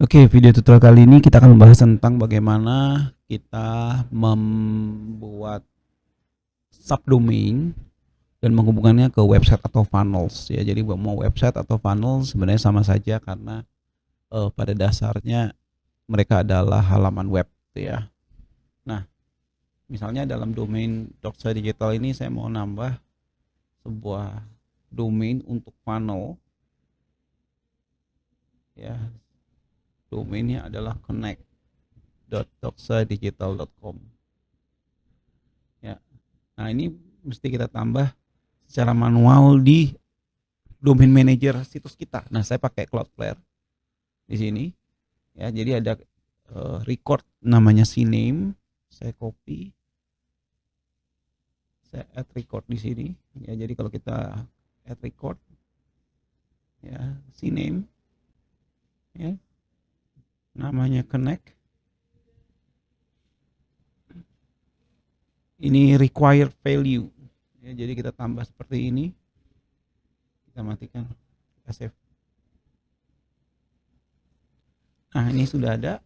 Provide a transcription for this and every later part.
Oke, video tutorial kali ini kita akan membahas tentang bagaimana kita membuat subdomain dan menghubungkannya ke website atau funnels ya. Jadi mau website atau funnel sebenarnya sama saja karena pada dasarnya mereka adalah halaman web gitu ya. Nah, misalnya dalam domain Doxa Digital ini saya mau nambah sebuah domain untuk funnel ya. Domainnya adalah connect.doxadigital.com ya. Nah, ini mesti kita tambah secara manual di domain manager situs kita. Nah, saya pakai Cloudflare di sini ya. Jadi ada record namanya cname, saya copy, saya add record di sini ya. Jadi kalau kita add record ya, cname ya, namanya connect. Ini required value ya, jadi kita tambah seperti ini, kita matikan, kita save. Nah, ini sudah ada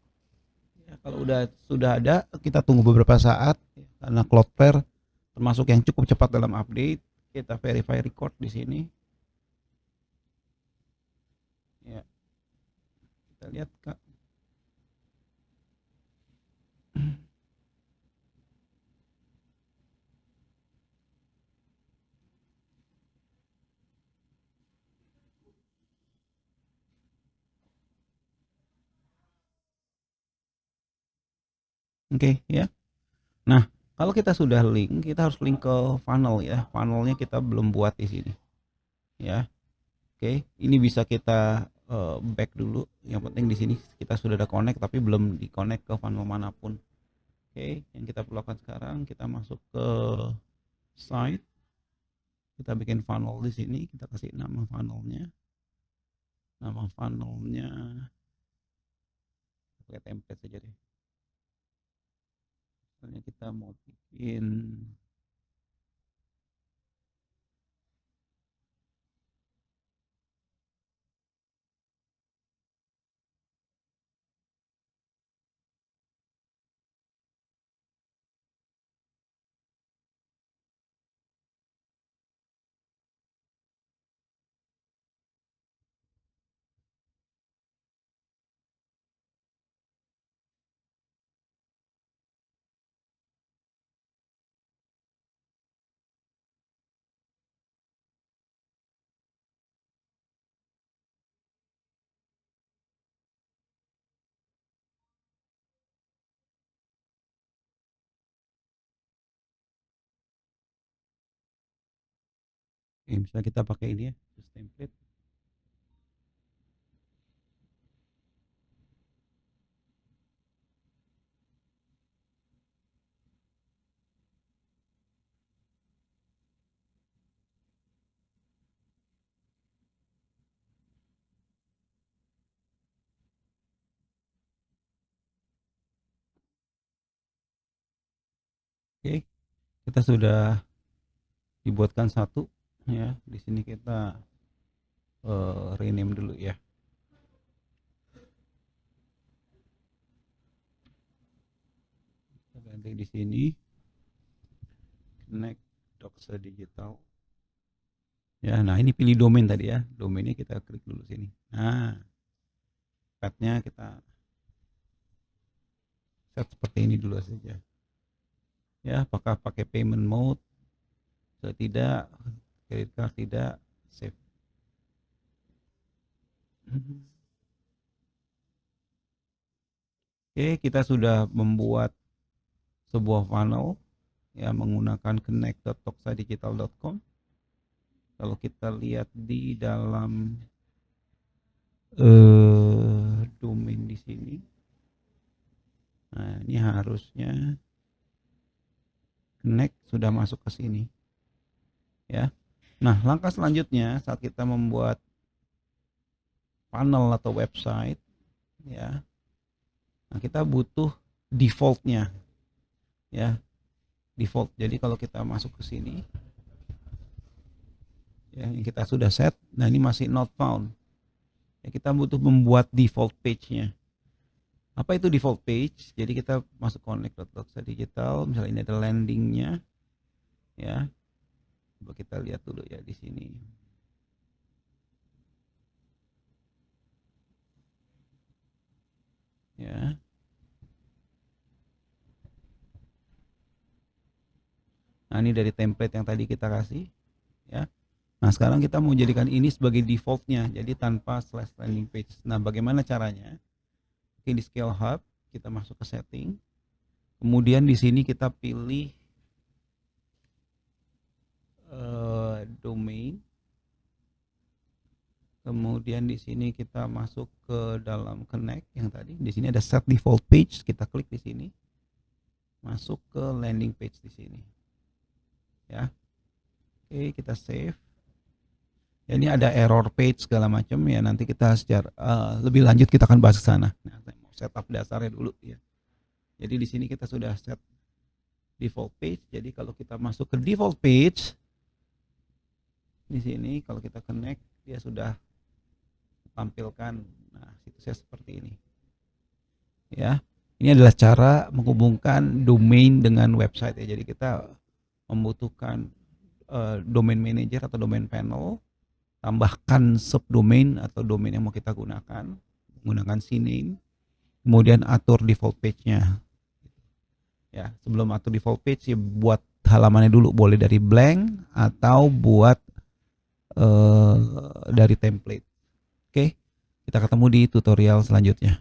ya. Kalau sudah ada, kita tunggu beberapa saat ya, karena Cloudflare termasuk yang cukup cepat dalam update. Kita verify record di sini ya, kita lihat Kak. Oke ya. Nah, kalau kita sudah link, kita harus link ke funnel ya. Funnelnya kita belum buat di sini ya. Oke, ini bisa kita back dulu. Yang penting di sini kita sudah ada connect tapi belum di connect ke funnel manapun. Oke, yang kita perlu lakukan sekarang, kita masuk ke site, kita bikin funnel di sini, kita kasih nama funnelnya. Nama funnelnya pakai template saja deh. Misalnya kita mau bikin misalnya kita pakai ini ya, template. Oke, kita sudah dibuatkan satu ya. Di sini kita rename dulu ya. Kita ganti di sini connect Doxa Digital. Ya, nah ini pilih domain tadi ya. Domainnya kita klik dulu sini. Nah, pathnya kita set seperti ini dulu saja. Ya, apakah pakai payment mode? Tidak, credit card tidak, save. Oke, kita sudah membuat sebuah funnel ya menggunakan connect.doxadigital.com. Kalau kita lihat di dalam domain di sini, nah ini harusnya connect sudah masuk ke sini ya. Nah, langkah selanjutnya saat kita membuat funnel atau website ya, nah kita butuh defaultnya ya, default. Jadi kalau kita masuk ke sini ya, yang kita sudah set, nah ini masih not found ya, kita butuh membuat default page-nya Apa itu default page? Jadi kita masuk connect.doxa.digital, misalnya ini ada landingnya, ya. Coba kita lihat dulu ya di sini. Ya. Nah, ini dari template yang tadi kita kasih, ya. Nah, sekarang kita mau jadikan ini sebagai defaultnya, jadi tanpa slash landing page. Nah, bagaimana caranya? Oke, di Scale Hub kita masuk ke setting, kemudian di sini kita pilih domain, kemudian di sini kita masuk ke dalam connect yang tadi. Di sini ada set default page, kita klik di sini, masuk ke landing page di sini, ya. Oke, kita save. Ya, ini ada error page segala macam ya, nanti kita secara lebih lanjut kita akan bahas ke sana. Nah, saya mau setup dasarnya dulu ya. Jadi di sini kita sudah set default page. Jadi kalau kita masuk ke default page di sini, kalau kita connect dia sudah tampilkan. Nah, situsnya seperti ini. Ya. Ini adalah cara menghubungkan domain dengan website ya. Jadi kita membutuhkan domain manager atau domain panel, tambahkan subdomain atau domain yang mau kita gunakan, menggunakan CNAME, kemudian atur default page-nya. Ya, sebelum atur default page ya buat halamannya dulu, boleh dari blank atau buat dari template. Oke, kita ketemu di tutorial selanjutnya.